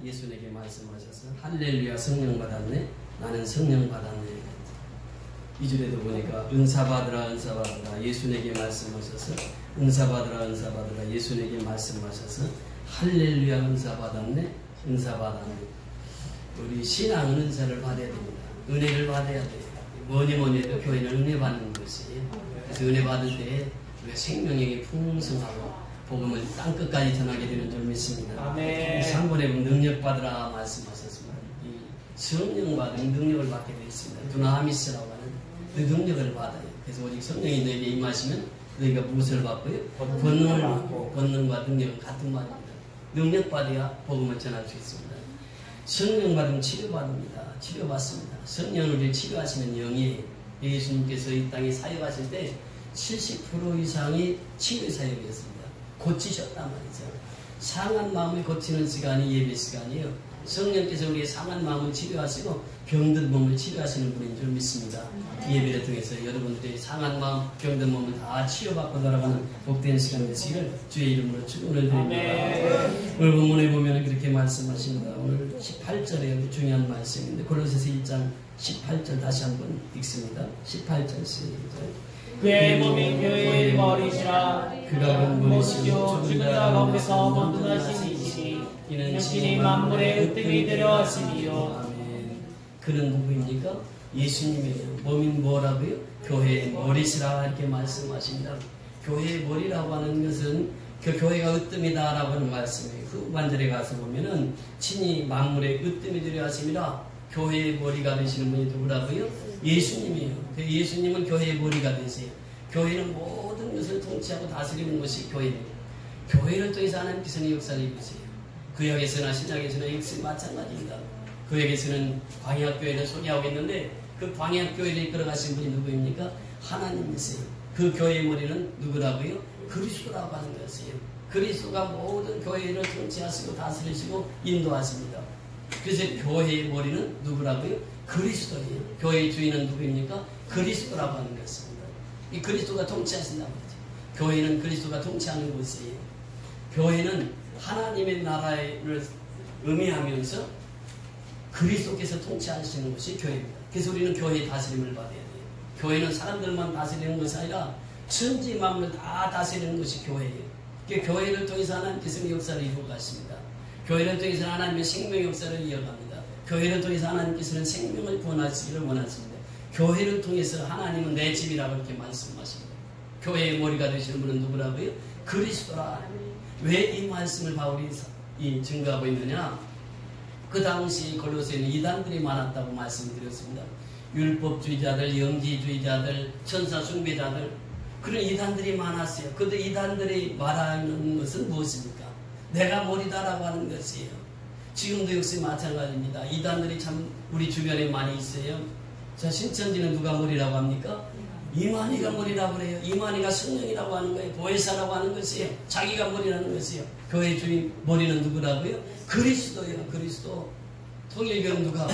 예수님에게 말씀하셔서 할렐루야 성령 받았네, 나는 성령 받았네. 2절에도 보니까 은사 받으라 은사 받으라 예수님에게 말씀하셔서 은사 받으라 은사 받으라 예수님에게 말씀하셔서 할렐루야 은사 받았네, 은사 받았네. 우리 신앙은 은사를 받아야 됩니다. 은혜를 받아야 돼요. 뭐니 해도 교회는 은혜 받는 것이에요. 그래서 은혜 받을 때 우리가 생명력이 풍성하고 복음을 땅끝까지 전하게 되는 줄 믿습니다. 아멘. 3번에 보면 능력 받으라 말씀하셨습니다. 이 성령 받은 능력을 받게 되어 있습니다. 두나미스라고 하는 그 능력을 받아요. 그래서 오직 성령이 너에게 임하시면 너희가 무엇을 받고요? 권능을 받고, 권능과 능력은 같은 말입니다. 능력 받아야 복음을 전할 수 있습니다. 성령 받으면 치료받습니다. 치료받습니다. 성령을 우리 치료하시는 영이에요. 예수님께서 이 땅에 사역하실 때 70% 이상이 치유 사역이었습니다. 고치셨단 말이죠. 상한 마음을 고치는 시간이 예배 시간이에요. 성령께서 우리의 상한 마음을 치료하시고 병든 몸을 치료하시는 분인 줄 믿습니다. 이 예배를 통해서 여러분들의 상한 마음, 병든 몸을 다 치료받고 돌아가는 복된 시간 되시기를 주의 이름으로 축원을 드립니다. 오늘 본문에 보면 그렇게 말씀하십니다. 오늘 18절에 중요한 말씀인데 골로새서 1장 18절 다시 한번 읽습니다. 18절 시작. 그의 몸이 교회의 머리시라. 그가 근본이시요 죽은 자 가운데서 번든하신 이시니 이는 신이 만물의 으뜸이 되려 하시니요. 아멘. 그는 누구입니까? 예수님이에요. 몸인 뭐라고요? 교회의 머리시라 이렇게 말씀하십니다. 교회의 머리라고 하는 것은 그 교회가 으뜸이다 라고 하는 말씀이에요. 후반절에 가서 보면은 친히 만물의 으뜸이 되려 하심이라. 교회의 머리가 되시는 분이 누구라고요? 예수님이에요. 예수님은 교회의 머리가 되세요. 교회는 모든 것을 통치하고 다스리는 것이 교회입니다. 교회를 통해서 하나님께서는 역사를 입으세요. 구약에서나 신약에서나 역시 마찬가지입니다. 구약에서는 광야교회를 소개하고 있는데 그 광야교회를 이끌어가신 분이 누구입니까? 하나님이세요. 그 교회의 머리는 누구라고요? 그리스도라고 하는 것이에요. 그리스도가 모든 교회를 통치하시고 다스리시고 인도하십니다. 그래서 교회의 머리는 누구라고요? 그리스도예요. 교회의 주인은 누구입니까? 그리스도라고 하는 것입니다. 이 그리스도가 통치하신다고 하죠. 교회는 그리스도가 통치하는 곳이에요. 교회는 하나님의 나라를 의미하면서 그리스도께서 통치하시는 것이 교회입니다. 그래서 우리는 교회의 다스림을 받아야 돼요. 교회는 사람들만 다스리는 것이 아니라 천지 만물을 다 다스리는 것이 교회예요. 교회를 통해서 하나님께서는 역사를 이루어 가십니다. 교회를 통해서 하나님의 생명 역사를 이어갑니다. 교회를 통해서 하나님께서는 생명을 구원하시기를 원하십니다. 교회를 통해서 하나님은 내 집이라고 이렇게 말씀하십니다. 교회의 머리가 되시는 분은 누구라고요? 그리스도라. 왜 이 말씀을 바울이 증거하고 있느냐? 그 당시 골로새는 이단들이 많았다고 말씀드렸습니다. 율법주의자들, 영지주의자들, 천사 숭배자들, 그런 이단들이 많았어요. 그런데 이단들이 말하는 것은 무엇입니까? 내가 머리다라고 하는 것이에요. 지금도 역시 마찬가지입니다. 이단들이 참 우리 주변에 많이 있어요. 자, 신천지는 누가 머리라고 합니까? 이만희가 머리라고 그래요. 이만희가 성령이라고 하는 거예요. 보혜사라고 하는 것이에요. 자기가 머리라는 것이에요. 교회 주인 머리는 누구라고요? 그리스도예요. 그리스도. 통일교는 누가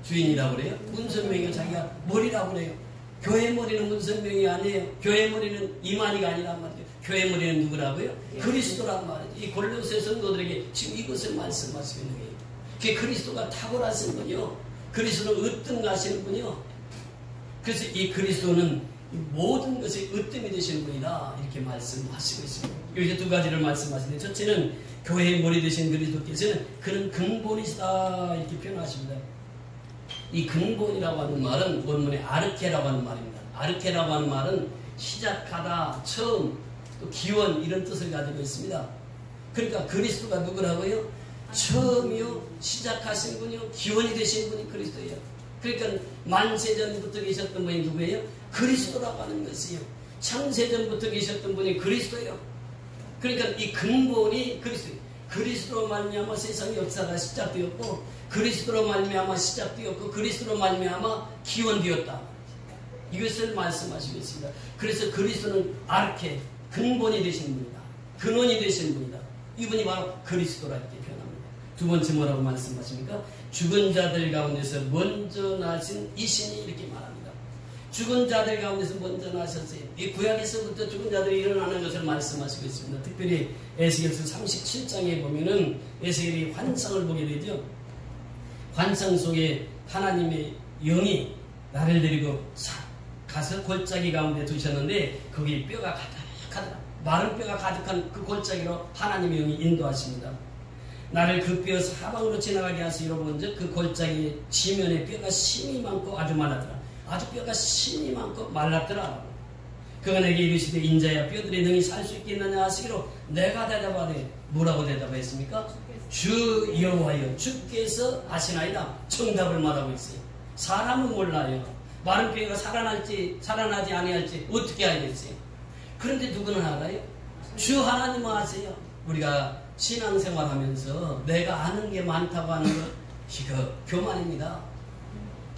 주인이라고 그래요? 문선명이가 자기가 머리라고 그래요. 교회 머리는 문선명이 아니에요. 교회 머리는 이만희가 아니란 말이에요. 교회 머리는 누구라고요? 그리스도란 말이에요. 이 골로새 성도들에게 지금 이것을 말씀하시고 있는 거예요. 그게 그리스도가 탁월하신 분이요. 그리스도는 으뜸가시는 분이요. 그래서 이 그리스도는 모든 것이 으뜸이 되시는 분이다 이렇게 말씀하시고 있습니다. 이렇게 두 가지를 말씀하시는데 첫째는 교회의 머리 되신 그리스도께서는 그는 근본이시다 이렇게 표현하십니다. 이 근본이라고 하는 말은 원문에 아르케라고 하는 말입니다. 아르케라고 하는 말은 시작하다, 처음, 또 기원 이런 뜻을 가지고 있습니다. 그러니까 그리스도가 누구라고요? 처음이요, 시작하신 분이요, 기원이 되신 분이 그리스도예요. 그러니까 만세전부터 계셨던 분이 누구예요? 그리스도라고 하는 것이에요. 창세전부터 계셨던 분이 그리스도예요. 그러니까 이 근본이 그리스도예요. 그리스도로 말미암아 세상의 역사가 시작되었고, 그리스도로 말미암아 시작되었고, 그리스도로 말미암아 기원되었다. 이것을 말씀하시고 있습니다. 그래서 그리스도는 아르케, 근본이 되신 분이다. 근원이 되신 분이다. 이분이 바로 그리스도라 이렇게 표현합니다. 두 번째 뭐라고 말씀하십니까? 죽은 자들 가운데서 먼저 나신 이 신이 이렇게 말합니다. 죽은 자들 가운데서 먼저 나셨어요. 이 구약에서부터 죽은 자들이 일어나는 것을 말씀하시고 있습니다. 특별히 에스겔서 37장에 보면은 에스겔이 환상을 보게 되죠. 환상 속에 하나님의 영이 나를 데리고 가서 골짜기 가운데 두셨는데 거기 뼈가 가득하더라. 마른 뼈가 가득한 그 골짜기로 하나님의 영이 인도하십니다. 나를 그 뼈 사방으로 지나가게 하시기로 본즉 그 골짜기 지면에 뼈가 심이 많고 아주 많았더라. 아주 뼈가 심이 많고 말랐더라. 그가 내게 이르시되 인자야 뼈들이 능히 살 수 있겠느냐 하시기로 내가 대답하되 뭐라고 대답했습니까? 주 여호와여 주께서 아시나이다. 정답을 말하고 있어요. 사람은 몰라요. 마른 뼈가 살아나지 아니할지 어떻게 알겠어요? 그런데 누구는 알아요? 주 하나님은 아세요. 우리가 신앙생활하면서 내가 아는 게 많다고 하는 것이 교만입니다.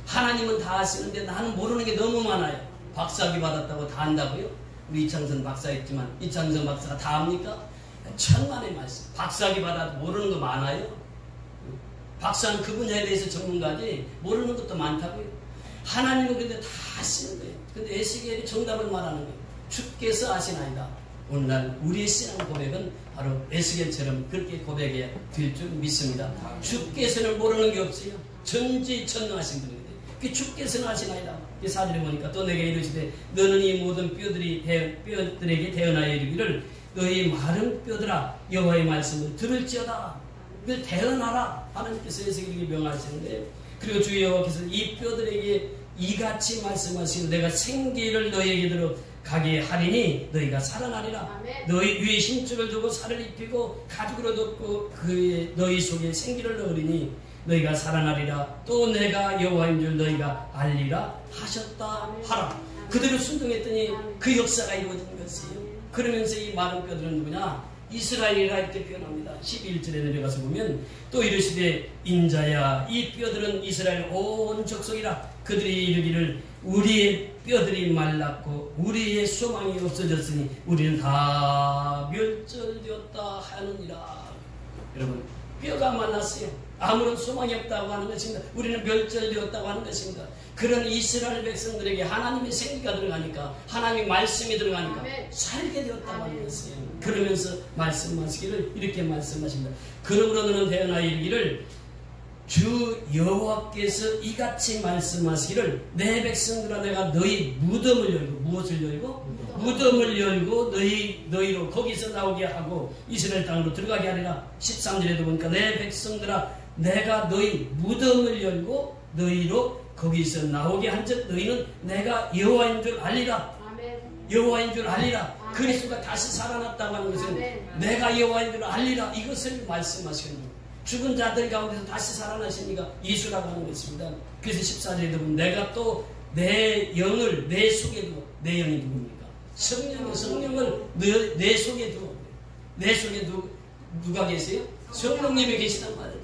하나님은 다 아시는데 나는 모르는 게 너무 많아요. 박사학위 받았다고 다 안다고요? 우리 이창선 박사 했지만 이창선 박사가 다 압니까? 천만의 말씀. 박사학위 받아도 모르는 거 많아요. 박사는 그 분야에 대해서 전문가지 모르는 것도 많다고요. 하나님은 근데 다 아시는 거예요. 근데 에스겔이 정답을 말하는 거예요. 주께서 아시나이다. 오늘날 우리의 신앙 고백은 바로 에스겔처럼 그렇게 고백해야 될 줄 믿습니다. 주께서는 모르는 게 없어요. 전지전능하신 분이거든요. 그 주께서는 아시나이다. 이 사진을 보니까 또 내게 이르시되 너는 이 모든 뼈들에게 대언하여 이르기를 너희 마른 뼈들아 여호와의 말씀을 들을지어다. 이걸 대언하라. 하나님께서 에스겔에게 명하시는데 그리고 주 여호와께서 이 뼈들에게 이같이 말씀하시고 내가 생기를 너희에게 들어 가게 하리니 너희가 살아나리라. 아멘. 너희 위에 힘줄을 두고 살을 입히고 가죽으로 덮고 너희 속에 생기를 넣으리니 너희가 살아나리라. 또 내가 여호와인 줄 너희가 알리라 하셨다. 아멘. 하라. 그대로 순종했더니 그 역사가 이루어진 것이에요. 그러면서 이 마른 뼈들은 누구냐? 이스라엘이라 이렇게 표현합니다. 11절에 내려가서 보면 또 이르시되 인자야 이 뼈들은 이스라엘 온 족속이라. 그들이 이르기를 우리의 뼈들이 말랐고 우리의 소망이 없어졌으니 우리는 다 멸절되었다 하느니라. 여러분 뼈가 말랐어요. 아무런 소망이 없다고 하는 것입니다. 우리는 멸절되었다고 하는 것입니다. 그런 이스라엘 백성들에게 하나님의 생기가 들어가니까 하나님의 말씀이 들어가니까 살게 되었다고 하는 것이에요. 그러면서 말씀하시기를 이렇게 말씀하십니다. 그러므로 너는 대언하여 이르기를 주 여호와께서 이같이 말씀하시기를 내 백성들아 내가 너희 무덤을 열고 무엇을 열고? 무덤을 열고 너희로 거기서 나오게 하고 이스라엘 땅으로 들어가게 하리라. 13절에도 보니까 내 백성들아 내가 너희 무덤을 열고 너희로 거기서 나오게 한즉 너희는 내가 여호와인 줄 알리라. 여호와인 줄 알리라. 그리스도가 다시 살아났다고 하는 것은 내가 여호와인 줄 알리라. 이것을 말씀하시는 거예요. 죽은 자들 가운데서 다시 살아나시니까 예수라고 하는 것입니다. 그래서 14절에 보면 내가 또 내 영을 내 속에 두고 내 영이 누굽니까? 성령을 내 속에 두고 내 속에 누가 계세요? 성령님이 계시단 말이죠.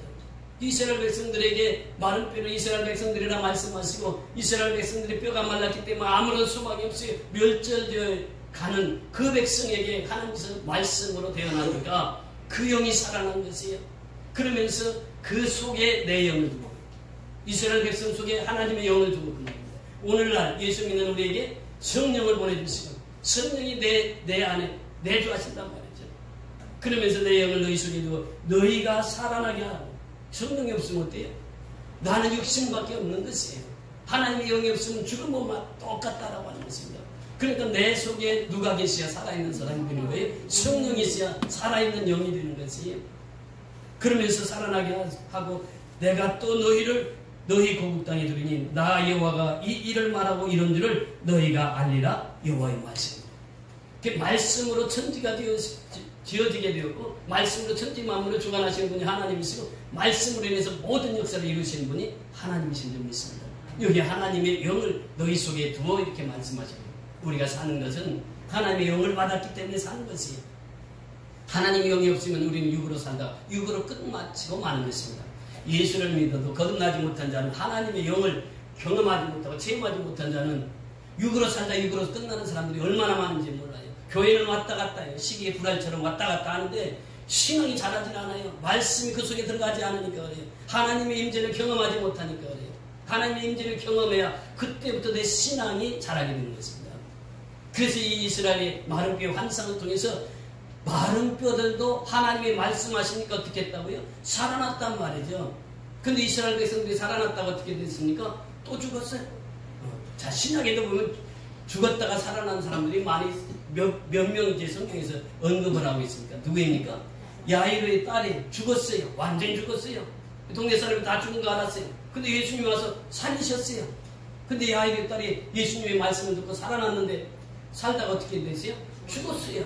이스라엘 백성들에게 마른 뼈를 이스라엘 백성들이라 말씀하시고 이스라엘 백성들의 뼈가 말랐기 때문에 아무런 소망이 없어요. 멸절되어 가는 그 백성에게 하나님께서 말씀으로 대언하니까 그 영이 살아난 것이에요. 그러면서 그 속에 내 영을 두고 이스라엘 백성 속에 하나님의 영을 두고 그럽니다. 오늘날 예수 믿는 우리에게 성령을 보내주시고 성령이 내 안에 내주하신단 말이죠. 그러면서 내 영을 너희 속에 두고 너희가 살아나게 하고 성령이 없으면 어때요? 나는 육신밖에 없는 것이에요. 하나님의 영이 없으면 죽음과 똑같다라고 하는 것입니다. 그러니까 내 속에 누가 계셔야 살아있는 사람이 되는 거예요. 성령이 있어야 살아있는 영이 되는 것이에요. 그러면서 살아나게 하고 내가 또 너희 고국 땅에 두리니 나 여호와가 이 일을 말하고 이런 줄을 너희가 알리라. 여호와의 말씀입니다. 그 말씀으로 천지가 지어지게 되었고 말씀으로 천지 만물을 주관하시는 분이 하나님이시고 말씀으로 인해서 모든 역사를 이루시는 분이 하나님이신 줄 믿습니다. 여기 하나님의 영을 너희 속에 두어 이렇게 말씀하십니다. 우리가 사는 것은 하나님의 영을 받았기 때문에 사는 것이에요. 하나님의 영이 없으면 우리는 육으로 산다. 육으로 끝마치고 마는 것입니다. 예수를 믿어도 거듭나지 못한 자는 하나님의 영을 경험하지 못하고 체험하지 못한 자는 육으로 산다. 육으로 끝나는 사람들이 얼마나 많은지 몰라요. 교회는 왔다 갔다 해요. 시기의 불알처럼 왔다 갔다 하는데 신앙이 자라지 않아요. 말씀이 그 속에 들어가지 않으니까 그래요. 하나님의 임재를 경험하지 못하니까 그래요. 하나님의 임재를 경험해야 그때부터 내 신앙이 자라게 되는 것입니다. 그래서 이 이스라엘의 마른 뼈 환상을 통해서 마른 뼈들도 하나님의 말씀하시니까 어떻게 했다고요? 살아났단 말이죠. 근데 이스라엘 백성들이 살아났다고 어떻게 됐습니까? 또 죽었어요. 자, 신약에도 보면 죽었다가 살아난 사람들이 많이 몇 명 이제 성경에서 언급을 하고 있습니까? 누구입니까? 야이로의 딸이 죽었어요. 완전히 죽었어요. 동네 사람이 다 죽은 거 알았어요. 근데 예수님이 와서 살리셨어요. 근데 야이로의 딸이 예수님의 말씀을 듣고 살아났는데 살다가 어떻게 됐어요? 죽었어요.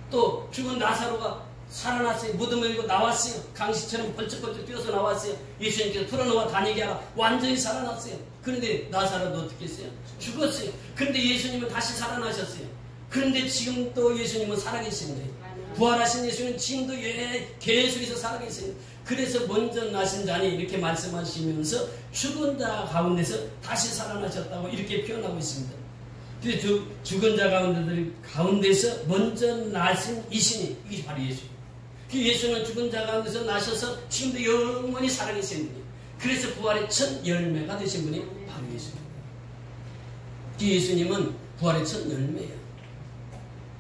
또 죽은 나사로가 살아났어요. 무덤을 열고 나왔어요. 강시처럼 번쩍번쩍 뛰어서 나왔어요. 예수님께서 풀어놓아 다니게 하라. 완전히 살아났어요. 그런데 나사로도 어떻게 했어요? 죽었어요. 그런데 예수님은 다시 살아나셨어요. 그런데 지금 또 예수님은 살아계신 거예요. 부활하신 예수님은 지금도 계속해서 살아계세요. 그래서 먼저 나신 자니 이렇게 말씀하시면서 죽은 자 가운데서 다시 살아나셨다고 이렇게 표현하고 있습니다. 그래서 죽은 자 가운데서 먼저 나신 이신이 이게 바로 예수입니다. 그 예수는 죽은 자 가운데서 나셔서 지금도 영원히 살아계신 분이에요. 그래서 부활의 첫 열매가 되신 분이 바로 예수입니다. 그 예수님은 부활의 첫 열매예요.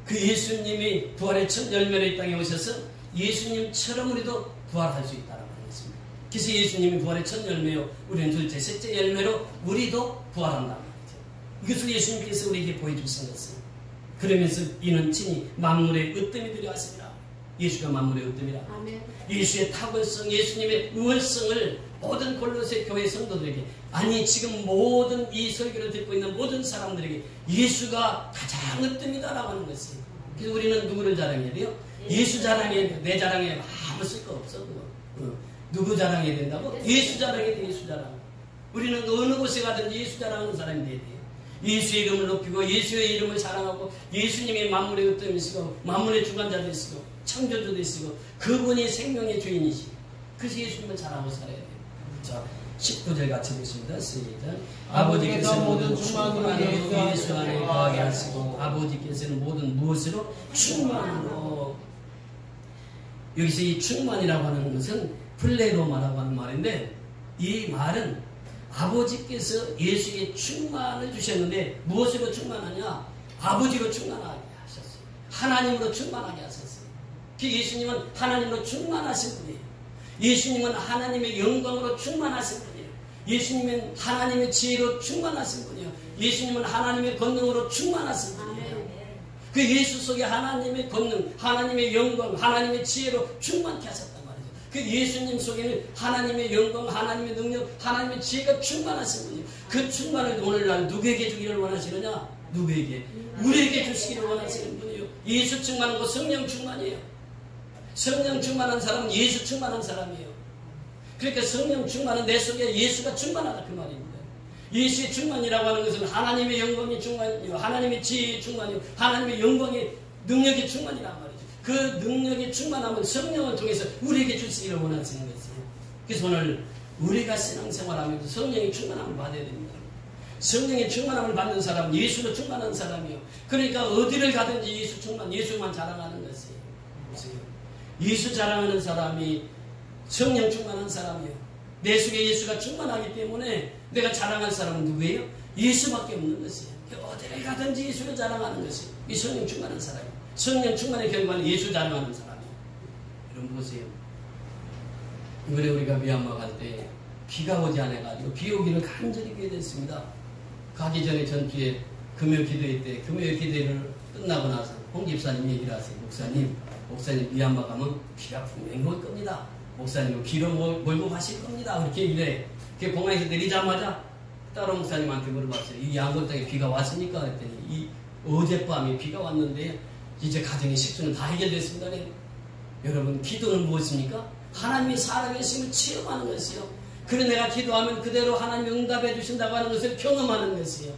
그 예수님이 부활의 첫 열매로 이 땅에 오셔서 예수님처럼 우리도 부활할 수 있다는 말씀입니다. 그래서 예수님이 부활의 첫 열매요. 우리는 둘째, 셋째 열매로 우리도 부활한다는 말이죠. 이것을 예수님께서 우리에게 보여주신 것입니다. 그러면서 이는 친히 만물의 으뜸이 되려 하십니다. 예수가 만물의 으뜸이라. 아멘. 예수의 탁월성, 예수님의 우월성을 모든 골로새 교회 성도들에게, 아니 지금 모든 이 설교를 듣고 있는 모든 사람들에게 예수가 가장 으뜸이다라고 하는 것이에요. 그래서 우리는 누구를 자랑해야 돼요? 예수 자랑해야 돼요. 내 자랑에 아무 쓸 거 없어. 그거. 누구 자랑해야 된다고? 예수 자랑해야 돼. 예수 자랑. 우리는 어느 곳에 가든지 예수 자랑하는 사람이 돼야 돼요. 예수의 이름을 높이고 예수의 이름을 자랑하고 예수님이 만물의 으뜸이시고 만물의 주관자 되시고 창조주 되시고 그분이 생명의 주인이시고 그래서 예수님을 자랑하고 살아야 돼요. 자, 19절 같이 보겠습니다. 시작. 아버지께서 모든 충만으로 예수 안에 거하게 하시고 아버지께서는 모든 무엇으로 충만으로. 여기서 이 충만이라고 하는 것은 플레로마라고 하는 말인데 이 말은 아버지께서 예수에게 충만을 주셨는데 무엇으로 충만하냐? 아버지로 충만하게 하셨어요. 하나님으로 충만하게 하셨어요. 예수님은 하나님으로 충만하신 분이에요. 예수님은 하나님의 영광으로 충만하신 분이에요. 예수님은 하나님의 지혜로 충만하신 분이에요. 예수님은 하나님의 권능으로 충만하신 분이에요. 그 예수 속에 하나님의 권능, 하나님의 영광, 하나님의 지혜로 충만케 하셨단 말이죠. 그 예수님 속에는 하나님의 영광, 하나님의 능력, 하나님의 지혜가 충만하신 분이에요. 그 충만을 오늘날 누구에게 주기를 원하시느냐? 누구에게? 우리에게 주시기를 원하시는 분이에요. 예수 충만한 거 성령 충만이에요. 성령 충만한 사람은 예수 충만한 사람이에요. 그러니까 성령 충만은 내 속에 예수가 충만하다 그 말입니다. 예수의 충만이라고 하는 것은 하나님의 영광이 충만이요, 하나님의 지혜의 충만이요, 하나님의 영광의 능력의 충만이란 말이죠. 그 능력의 충만함은 성령을 통해서 우리에게 주시기를 원하시는 것이에요. 그래서 오늘 우리가 신앙생활하면서 성령의 충만함을 받아야 됩니다. 성령의 충만함을 받는 사람은 예수로 충만한 사람이요. 그러니까 어디를 가든지 예수 충만, 예수만 자랑하는 것이에요. 예수 자랑하는 사람이 성령 충만한 사람이에요. 내 속에 예수가 충만하기 때문에 내가 자랑할 사람은 누구예요? 예수밖에 없는 것이에요. 어디를 가든지 예수를 자랑하는 것이에요. 이 성령 충만한 사람이에요. 성령 충만의 결과는 예수 자랑하는 사람이에요. 여러분 보세요. 이번에 우리가 미얀마 갈 때 비가 오지 않아가지고 비 오기를 간절히 기도했습니다. 가기 전에 전주에 금요 기도회 때 금요 기도회를 끝나고 나서 홍 집사님 얘기를 하세요. 목사님 미얀마 가면 비가 분명히 올 겁니다. 목사님은 비로 몰고 가실 겁니다. 그렇게 얘기해. 그 공항에서 내리자마자 따로 목사님한테 물어봤어요. 이 양곤 땅에 비가 왔습니까? 그랬더니 이 어젯밤에 비가 왔는데 이제 가정의 식수는 다 해결됐습니다. 여러분 기도는 무엇입니까? 하나님이 살아계심을 체험하는 것이요. 그래 내가 기도하면 그대로 하나님이 응답해 주신다고 하는 것을 경험하는 것이요.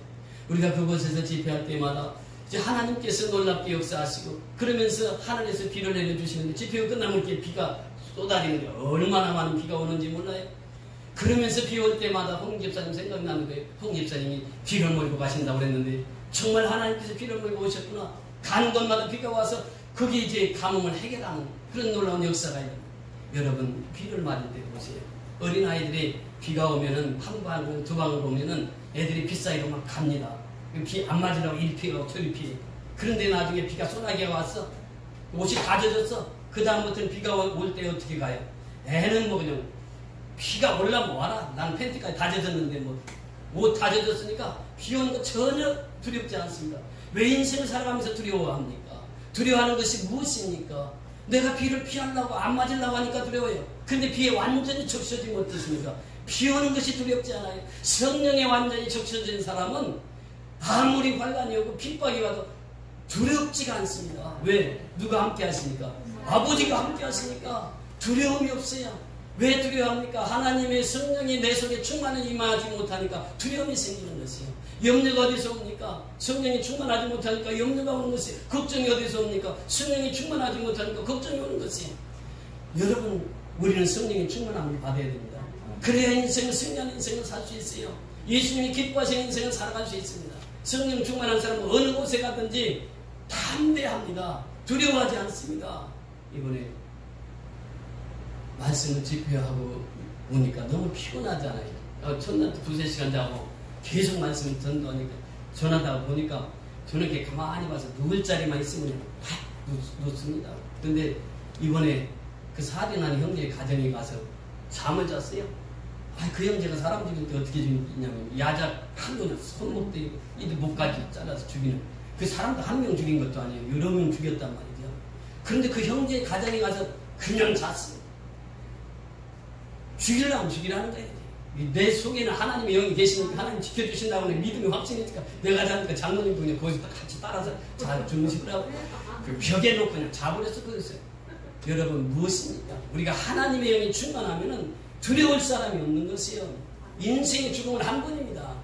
우리가 그곳에서 집회할 때마다 이제 하나님께서 놀랍게 역사하시고 그러면서 하늘에서 비를 내려주시는데 집회가 끝나면 이렇게 비가 쏟아지는 거예요. 얼마나 많은 비가 오는지 몰라요. 그러면서 비 올 때마다 홍 집사님 생각나는 거예요. 홍 집사님이 비를 몰고 가신다고 그랬는데 정말 하나님께서 비를 몰고 오셨구나. 가는 곳마다 비가 와서 거기 이제 가뭄을 해결하는 그런 놀라운 역사가 있는. 여러분 비를 맞을 때 보세요. 어린아이들이 비가 오면은 한 방울 두 방울 오면은 애들이 빗 사이로 막 갑니다. 비 안 맞으려고 1피가 2피. 그런데 나중에 비가 쏟아기가 왔어. 옷이 다 젖었어. 그 다음부터는 비가 올 때 어떻게 가요? 애는 뭐 그냥 비가 올라면 와라. 난 팬티까지 다 젖었는데 뭐 옷 다 젖었으니까 비 오는 거 전혀 두렵지 않습니다. 왜 인생을 살아가면서 두려워합니까? 두려워하는 것이 무엇입니까? 내가 비를 피하려고 안 맞으려고 하니까 두려워요. 근데 비에 완전히 적셔지면 어떻습니까? 비 오는 것이 두렵지 않아요. 성령에 완전히 적셔진 사람은 아무리 환란이 오고 핍박이 와도 두렵지가 않습니다. 왜? 누가 함께 하십니까? 아버지가 함께 하시니까 두려움이 없어요. 왜 두려워합니까? 하나님의 성령이 내 속에 충만히 임하지 못하니까 두려움이 생기는 것이에요. 염려가 어디서 옵니까? 성령이 충만하지 못하니까 염려가 오는 것이에요. 걱정이 어디서 옵니까? 성령이 충만하지 못하니까 걱정이 오는 것이에요. 여러분, 우리는 성령의 충만함을 받아야 됩니다. 그래야 인생을 승리하는 인생을 살 수 있어요. 예수님이 기뻐하시는 인생을 살아갈 수 있습니다. 성령 충만한 사람은 어느 곳에 가든지 담대합니다. 두려워하지 않습니다. 이번에 말씀을 집회하고 오니까 너무 피곤하잖아요. 첫날 2-3시간 자고 계속 말씀을 전도하니까 전하다 보니까 저는 이렇게 가만히 봐서 누울 자리만 있으면 팍 놓습니다. 근데 이번에 그 사대난 형제의 가정에 가서 잠을 잤어요. 그 형제가 사람 죽일 때 어떻게 죽였냐면 야작 한 번에 손목대 이들 목까지 잘라서 죽이는, 그 사람도 한 명 죽인 것도 아니에요. 여러 명 죽였단 말이죠. 그런데 그 형제의 가정에 가서 그냥 잤어요. 죽이려면 죽이라는 거예요. 내 속에는 하나님의 영이 계시니까 하나님 지켜주신다고 하는 믿음이 확신이니까 내가 자니까 장로님도 그냥 거기서 같이 따라서 잘 주무시더라고. 그 벽에 놓고 그냥 자버려서 그랬어요. 여러분, 무엇입니까? 우리가 하나님의 영이 충만하면은 두려울 사람이 없는 것이요. 인생의 죽음은 한 번입니다.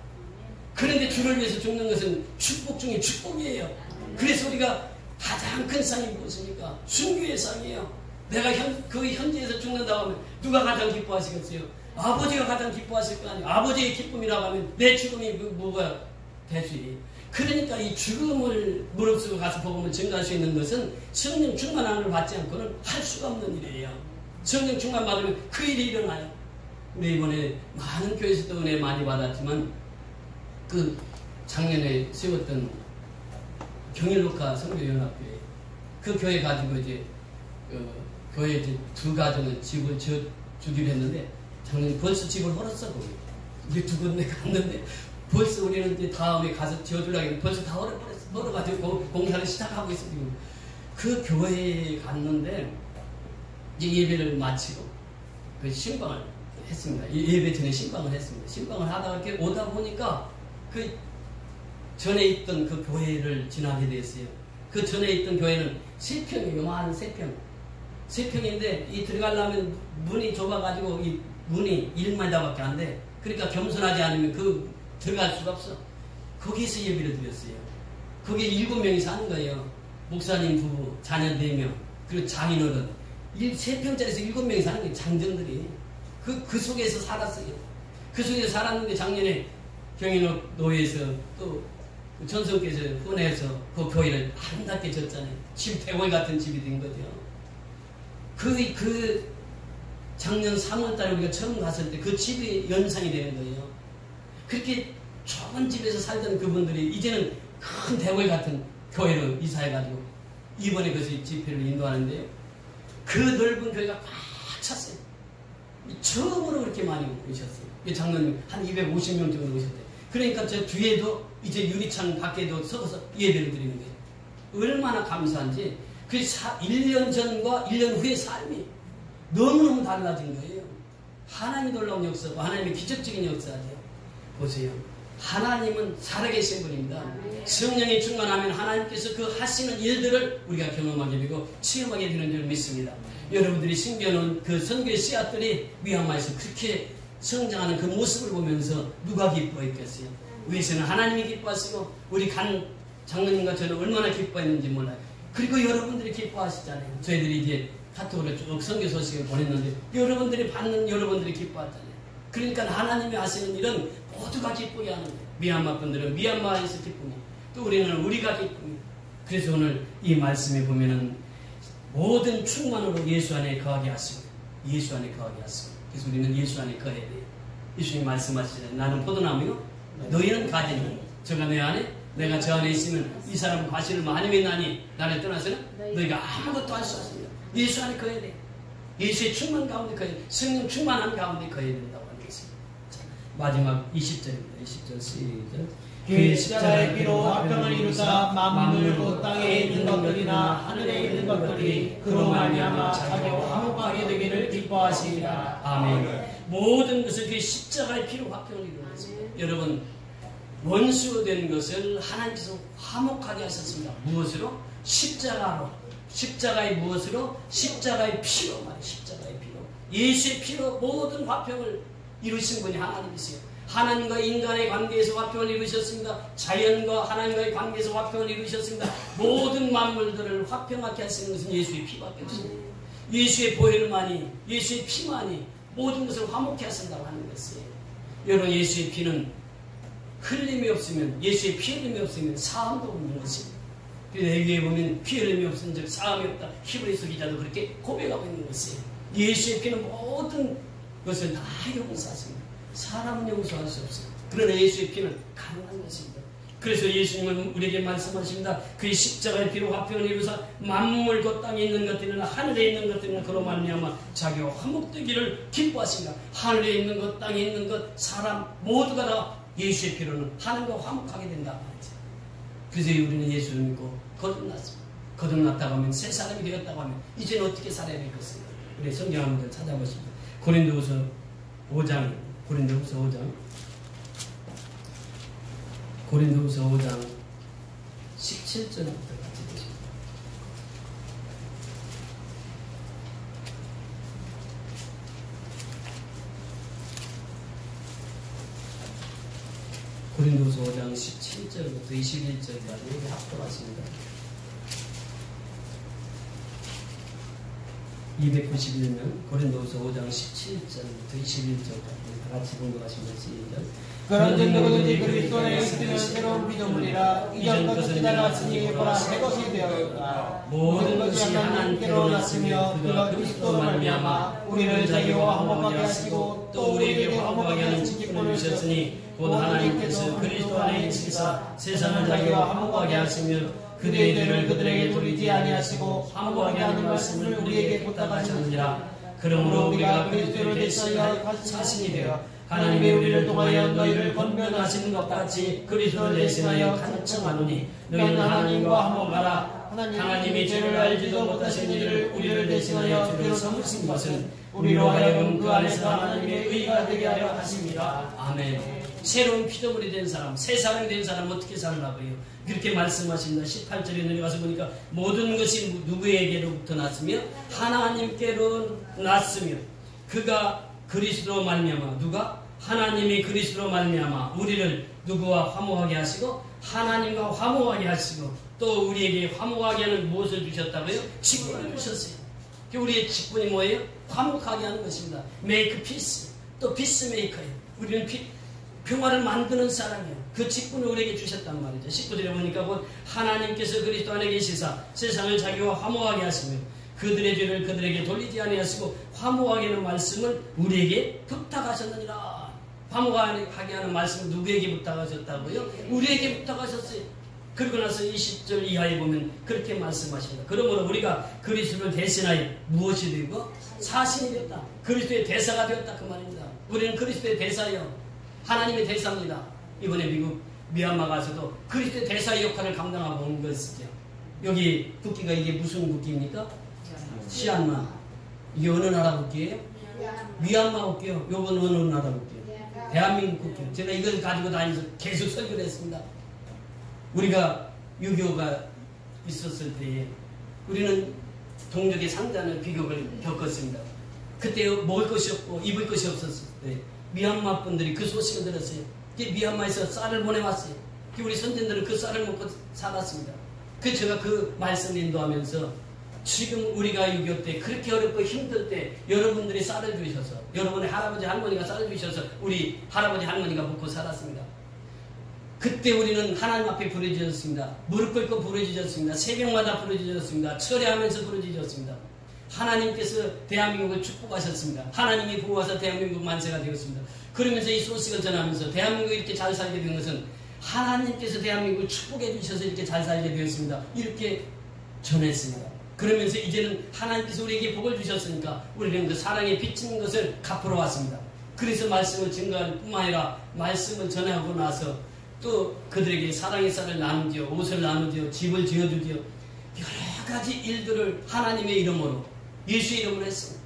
그런데 주를 위해서 죽는 것은 축복 중에 축복이에요. 그래서 우리가 가장 큰 상이 무엇입니까? 순교의 상이에요. 내가 그 현지에서 죽는다고 하면 누가 가장 기뻐하시겠어요? 아버지가 가장 기뻐하실 거 아니에요. 아버지의 기쁨이라고 하면 내 죽음이 뭐가 되지. 그러니까 이 죽음을 무릅쓰고 가서 복음을 증가할 수 있는 것은 성령 충만함을 받지 않고는 할 수가 없는 일이에요. 성령 충만 받으면 그 일이 일어나요. 우리 이번에 많은 교회에서도 은혜 많이 받았지만 그 작년에 세웠던 경일록화 선교연합교회, 그 교회 가지고 이제 교회 이제 두 가정은 집을 주기로 했는데 작년에 벌써 집을 헐었어. 거기 이제 두 군데 갔는데 벌써 우리는 이제 다음에 가서 지어주려고 했는데 벌써 다 헐어가지고 공사를 시작하고 있어. 지금 그 교회에 갔는데 이제 예배를 마치고 그 신방을 했습니다. 예배 전에 신방을 했습니다. 신방을 하다가 이렇게 오다 보니까 그 전에 있던 그 교회를 지나게 됐어요. 그 전에 있던 교회는 3평이에요. 요만한 3평. 3평인데 이 들어가려면 문이 좁아가지고 이 문이 1m밖에 안 돼. 그러니까 겸손하지 않으면 그 들어갈 수가 없어. 거기서 예배를 드렸어요. 거기에 7명이 사는 거예요. 목사님 부부, 자녀 4명, 그리고 장인어른. 3평짜리에서 7명이 사는 거예요. 장정들이. 그 속에서 살았어요. 그 속에서 살았는데 작년에 경인옥 노회에서 또 전성께서 후원해서 그 교회를 아름답게 졌잖아요. 집 대골 같은 집이 된 거죠. 그 작년 3월달에 우리가 처음 갔을 때 그 집이 연상이 되는 거예요. 그렇게 좁은 집에서 살던 그분들이 이제는 큰 대골 같은 교회로 이사해가지고 이번에 그 집회를 인도하는데요. 그 넓은 교회가 꽉 찼어요. 처음으로 그렇게 많이 오셨어요. 작년 한 250명 정도 오셨대요. 그러니까 저 뒤에도 이제 유리창 밖에도 서서 예배를 드리는 거예요. 얼마나 감사한지. 그 1년 전과 1년 후의 삶이 너무너무 달라진 거예요. 하나님이 놀라운 역사고 하나님의 기적적인 역사죠. 보세요. 하나님은 살아계신 분입니다. 성령이 충만하면 하나님께서 그 하시는 일들을 우리가 경험하게 되고 체험하게 되는 줄 믿습니다. 여러분들이 심겨놓은 그 선교의 씨앗들이 미얀마에서 그렇게 성장하는 그 모습을 보면서 누가 기뻐했겠어요? 위에서는 하나님이 기뻐하시고 우리 간 장로님과 저는 얼마나 기뻐했는지 몰라요. 그리고 여러분들이 기뻐하시잖아요. 저희들이 이제 카톡으로 쭉 선교 소식을 보냈는데 여러분들이 받는 여러분들이 기뻐하잖아요. 그러니까 하나님이 하시는 일은 모두가 기쁘게 하는 거예요. 미얀마 분들은 미얀마에서 기쁨이, 또 우리는 우리가 기쁨이. 그래서 오늘 이 말씀에 보면은 모든 충만으로 예수 안에 거하게 하시고 예수 안에 거하게 하시고 그래서 우리는 예수 안에 거해야 돼요. 예수님 말씀하시잖아요. 나는 포도나무요, 너희는 가지니 저가 내 안에 내가 저 안에 있으면 이 사람은 과실을 많이 맺나니 나를 떠나서는 너희가 아무것도 할 수 없습니다. 예수 안에 거해야 돼요. 예수의 충만 가운데 거해야 돼요. 성령 충만한 가운데 거해야 된다고 하는 것입니다. 마지막 20절입니다. 20절 시작. 그 십자가의 피로 화평을 이루사 만물 곧 땅에 있는 것들이나 하늘에 있는 것들이 그로 말미암아 자기와 화목하게 되기를 기뻐하시리라. 아멘. 모든 것을 그 십자가의 피로 화평을 이루는 것입니다. 여러분, 원수가 된 것을 하나님께서 화목하게 하셨습니다. 무엇으로? 십자가로. 십자가의 무엇으로? 십자가의 피로 말이에요. 십자가의 피로. 예수의 피로 모든 화평을 이루신 분이 하나님이세요. 하나님과 인간의 관계에서 화평을 이루셨습니다. 자연과 하나님과의 관계에서 화평을 이루셨습니다. 모든 만물들을 화평하게 하시는 것은 예수의 피밖에 없습니다. 예수의 보혈만이, 예수의 피만이 모든 것을 화목케 하신다고 하는 것이에요. 여러분, 예수의 피는 흘림이 없으면, 예수의 피 흘림이 없으면 사함도 없는 것입니다. 레위기에 보면 피 흘림이 없은 즉 사함이 없다. 히브리서 기자도 그렇게 고백하고 있는 것이에요. 예수의 피는 모든 것을 다 용서하십니다. 사람은 용서할 수 없어요. 그러나 예수의 피는 가능한 것입니다. 그래서 예수님은 우리에게 말씀하십니다. 그의 십자가의 피로 화평을 이루사 만물 곧 땅에 있는 것들이나 하늘에 있는 것들이나 그로 말미암아 자기와 화목되기를 기뻐하십니다. 하늘에 있는 것, 땅에 있는 것, 사람 모두가 다 예수의 피로는 하늘과 화목하게 된다고 하죠. 그래서 우리는 예수를 믿고 거듭났습니다. 거듭났다고 하면 새 사람이 되었다고 하면 이제는 어떻게 살아야 될 것인가? 우리 성경 한번 찾아보십니다. 고린도후서 5장 고린도후서 5장 17절부터 같이 보십니다. 고린도후서 5장 17절부터 21절까지 여기 합독하십니다. 291면 고린도후서 5장 17절부터 21절까지 다 같이 공부하시면 시작. 그런즉 누구든지 그리스도 안에 있으면 새로운 피조물이라 이전 것은 지나갔으니 보라 새 것이 되었다. 모든 것이 하나님께로 났으며 그가 그리스도로 말미암아 우리를 자기와 화목하게 하시고 또 우리에게 화목하게 하는 직분을 주셨으니 곧 하나님께서 그리스도 안에 있으사 세상을 자기와 화목하게 하시며 그들의 죄를 그들에게 돌리지 아니하시고 화목하게 하는 말씀을 우리에게 부탁하셨느니라. 그러므로 우리가 그리스도를 대신하여 자신이 되어 하나님의 우리를 통하여 너희를 권면하시는 것 같이 그리스도를 대신하여 간청하노니 너희는 하나님과 화목하라. 하나님이 죄를 알지도 못하신 이를 우리를 대신하여 죄를 삼으신 것은 우리로 하여금 그 안에서 하나님의 의가 되게 하려 하십니다. 아멘. 새로운 피조물이 된 사람, 새 사람이 된 사람 어떻게 살라고요? 이렇게 말씀하십니다. 18절에 내려가서 보니까 모든 것이 누구에게로부터 났으며 하나님께로 났으며 그가 그리스도로 말미암아 누가? 하나님이 그리스도로 말미암아 우리를 누구와 화목하게 하시고 하나님과 화목하게 하시고 또 우리에게 화목하게 하는 무엇을 주셨다고요? 직분을 주셨어요. 우리의 직분이 뭐예요? 화목하게 하는 것입니다. 메이크 피스, 또 피스메이커예요. 우리는 평화를 만드는 사람이에요. 그 직분을 우리에게 주셨단 말이죠. 19절에 보니까 곧 하나님께서 그리스도 안에 계시사 세상을 자기와 화목하게 하시며 그들의 죄를 그들에게 돌리지 아니하시고 화목하게 하는 말씀을 우리에게 부탁하셨느니라. 화목하게 하는 말씀을 누구에게 부탁하셨다고요? 우리에게 부탁하셨어요. 그리고 나서 20절 이하에 보면 그렇게 말씀하십니다. 그러므로 우리가 그리스도를 대신하여 무엇이 되고 사신이 되었다. 그리스도의 대사가 되었다 그 말입니다. 우리는 그리스도의 대사요. 하나님의 대사입니다. 이번에 미국 미얀마 가서도 그리스도의 대사의 역할을 감당하고 온 것이죠. 여기 국기가 이게 무슨 국기입니까? 시안마. 이게 어느 나라 국기예요? 미얀마 국기요. 요건 어느 나라 국기예요? 대한민국 국기요. 제가 이걸 가지고 다니면서 계속 설교를 했습니다. 우리가 6.25가 있었을 때에 우리는 동족의 상잔의 비극을 겪었습니다. 그때 먹을 것이 없고 입을 것이 없었을 때 미얀마 분들이 그 소식을 들었어요. 미얀마에서 쌀을 보내왔어요. 우리 선진들은 그 쌀을 먹고 살았습니다. 그래서 제가 그 말씀을 인도하면서 지금 우리가 6.25 때 그렇게 어렵고 힘들 때 여러분들이 쌀을 주셔서 여러분의 할아버지 할머니가 쌀을 주셔서 우리 할아버지 할머니가 먹고 살았습니다. 그때 우리는 하나님 앞에 부르짖었습니다. 무릎 꿇고 부르짖었습니다. 새벽마다 부르짖었습니다. 철회하면서 부르짖었습니다. 하나님께서 대한민국을 축복하셨습니다. 하나님이 보호하셔서 대한민국 만세가 되었습니다. 그러면서 이 소식을 전하면서 대한민국이 이렇게 잘 살게 된 것은 하나님께서 대한민국을 축복해 주셔서 이렇게 잘 살게 되었습니다. 이렇게 전했습니다. 그러면서 이제는 하나님께서 우리에게 복을 주셨으니까 우리는 그 사랑에 비치는 것을 갚으러 왔습니다. 그래서 말씀을 증거할 뿐만 아니라 말씀을 전하고 나서 또 그들에게 사랑의 쌀을 나누지요, 옷을 나누지요, 집을 지어주지요, 여러 가지 일들을 하나님의 이름으로, 예수의 이름으로 했습니다.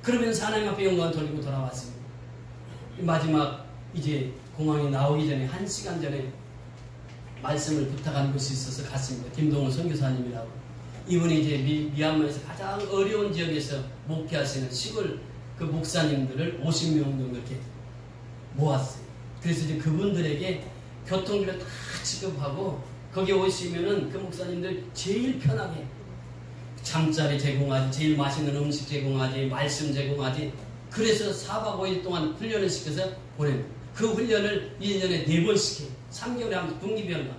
그러면서 하나님 앞에 영광을 돌리고 돌아왔습니다. 마지막 이제 공항에 나오기 전에 1시간 전에 말씀을 부탁한 곳이 있어서 갔습니다. 김동훈 선교사님이라고. 이분이 이제 미얀마에서 가장 어려운 지역에서 목회하시는 시골 그 목사님들을 50명 정도 이렇게 모았어요. 그래서 이제 그분들에게 교통비를 다 지급하고 거기 오시면은 그 목사님들 제일 편하게 잠자리 제공하지, 제일 맛있는 음식 제공하지, 말씀 제공하지. 그래서 4박 5일 동안 훈련을 시켜서 보냅니다. 그 훈련을 1년에 4번씩 해요. 3개월에 한 번 분기별로.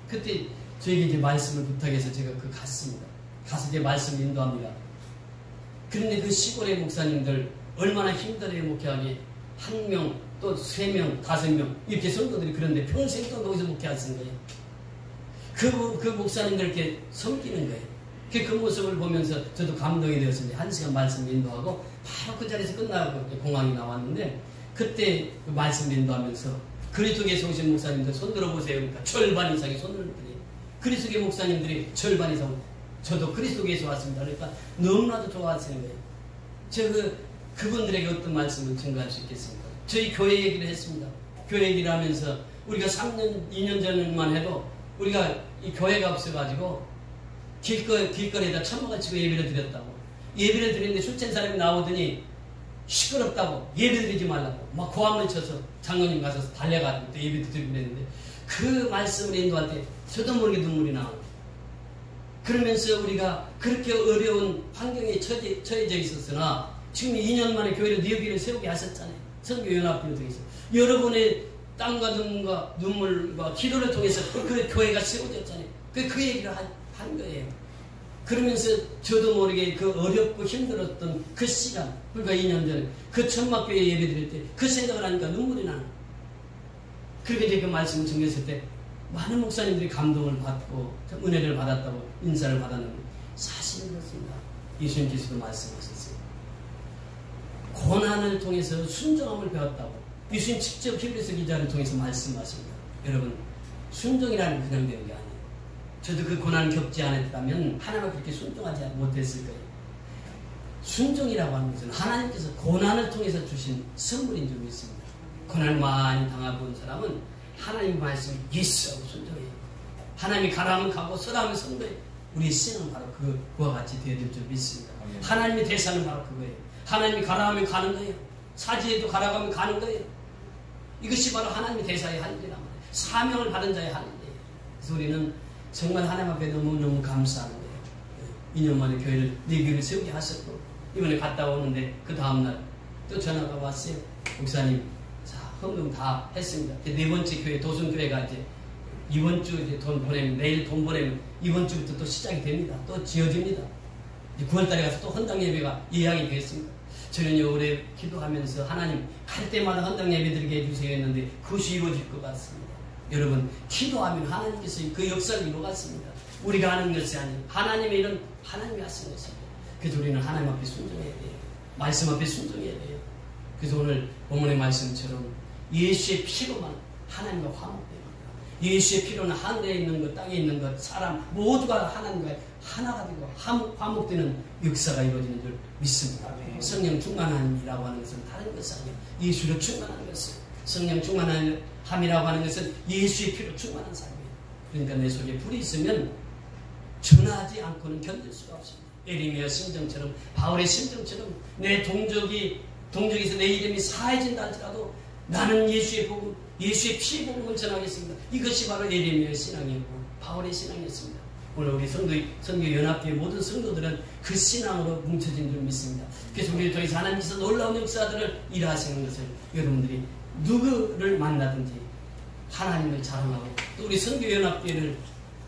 그때 저에게 이제 말씀을 부탁해서 제가 갔습니다. 가서 이제 말씀을 인도합니다. 그런데 그 시골의 목사님들 얼마나 힘들어요, 목회하기. 1명, 또 3명, 5명 이렇게 성도들이 그런데 평생 또 거기서 목회하시는 거예요. 그 목사님들 이렇게 섬기는 거예요. 그 모습을 보면서 저도 감동이 되었습니다. 1시간 말씀 인도하고 바로 그 자리에서 끝나고 공항에 나왔는데 그때 그 말씀 인도하면서 그리스도께서 오신 목사님들 손 들어보세요. 그러니까 절반 이상이 손을 들어요. 그리스도의 목사님들이 절반 이상, 저도 그리스도께서 왔습니다. 그러니까 너무나도 좋아하시는 거예요. 제가 그분들에게 어떤 말씀을 증거할 수 있겠습니까? 저희 교회 얘기를 했습니다. 교회 얘기를 하면서 우리가 3년, 2년 전만 해도 우리가 이 교회가 없어가지고 길거리에다 천막을 치고 예배를 드렸다고. 예배를 드리는데 술 취한 사람이 나오더니 시끄럽다고 예배 드리지 말라고 막 고함을 쳐서 장로님 가서 달려가지고 또 예배 드리고 그랬는데 그 말씀을 인도할 때 저도 모르게 눈물이 나와요. 그러면서 우리가 그렇게 어려운 환경에 처해져 있었으나 지금 2년 만에 교회를 여기를 세우게 하셨잖아요. 선교연합회를 통해서 여러분의 땀과 눈물과 기도를 통해서 그 교회가 세워졌잖아요. 그 얘기를 한 거예요. 그러면서 저도 모르게 그 어렵고 힘들었던 그 시간, 그러니까 2년 전에 그 천막교회 예배 드릴 때 그 생각을 하니까 눈물이 나는 거예요. 그렇게 이제 그 말씀을 전했을 때 많은 목사님들이 감동을 받고 은혜를 받았다고 인사를 받았는데 사실은 그렇습니다. 예수님께서도 말씀하셨어요. 고난을 통해서 순종함을 배웠다고 예수님 직접 히브리서 기자를 통해서 말씀하십니다. 여러분, 순종이라는 게 그냥 되는 게 아니에요. 저도 그 고난을 겪지 않았다면 하나님을 그렇게 순종하지 못했을 거예요. 순종이라고 하는 것은 하나님께서 고난을 통해서 주신 선물인 줄 믿습니다. 고난을 많이 당해본 사람은 하나님 말씀 예스하고 순종해요. 하나님이 가라면 가고 서라면 선거해요. 우리의 신은 바로 그와 같이 되어질 줄 믿습니다. 하나님의 대사는 바로 그거예요. 하나님이 가라하면 가는 거예요. 사지에도 가라가면 가는 거예요. 이것이 바로 하나님의 대사의 할 일이란 말이에요. 사명을 받은 자의 할 일이에요. 그래서 우리는 정말 하나님 앞에 너무너무 감사한 거예요. 2년 만에 교회를 4개를 세우게 하셨고 이번에 갔다 오는데 그 다음날 또 전화가 왔어요. 목사님, 자, 헌금 다 했습니다. 4번째 교회 도순교회가 이제 이번 주 이제 돈 보내면, 내일 돈 보내면 이번 주부터 또 시작이 됩니다. 또 지어집니다. 9월달에 가서 또 헌당 예배가 예약이 되었습니다. 저는요, 올해 기도하면서 하나님 갈 때마다 헌당 예배 드리게 해주세요 했는데 그것이 이루어질 것 같습니다. 여러분, 기도하면 하나님께서 그 역사를 이루어갔습니다. 우리가 하는 것이 아니에요. 하나님의 일은 하나님이 하시는 것입니다. 그래서 우리는 하나님 앞에 순종해야 돼요. 말씀 앞에 순종해야 돼요. 그래서 오늘 본문의 말씀처럼 예수의 피로만 하나님과 화목됩니다. 예수의 피로는 하늘에 있는 것, 땅에 있는 것, 사람 모두가 하나님과 하나가 되고 화목되는 역사가 이루어지는 줄 믿습니다. 성령 충만함이라고 하는 것은 다른 것이 아니에요. 예수로 충만한 것은, 성령 충만함이라고 하는 것은 예수의 피로 충만한 삶이에요. 그러니까 내 속에 불이 있으면 전하지 않고는 견딜 수가 없습니다. 에리미야 심정처럼, 바울의 심정처럼 내 동족에서 내 이름이 사해진다 할지라도 나는 예수의 복음, 예수의 피의 복음을 전하겠습니다. 이것이 바로 에리미야의 신앙이고 바울의 신앙이었습니다. 오늘 우리 선교연합교회 모든 성도들은 그 신앙으로 뭉쳐진 줄 믿습니다. 그래서 우리를 통해서 하나님께서 놀라운 역사들을 일하시는 것을 여러분들이 누구를 만나든지 하나님을 자랑하고 또 우리 선교연합교회를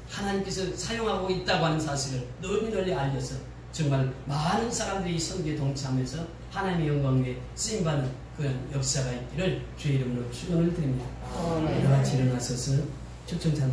하나님께서 사용하고 있다고 하는 사실을 널리 알려서 정말 많은 사람들이 선교에 동참해서 하나님의 영광 위에 쓰임받는 그런 역사가 있기를 주의 이름으로 축원을 드립니다. 다 같이 일어나셔서 축전 찬송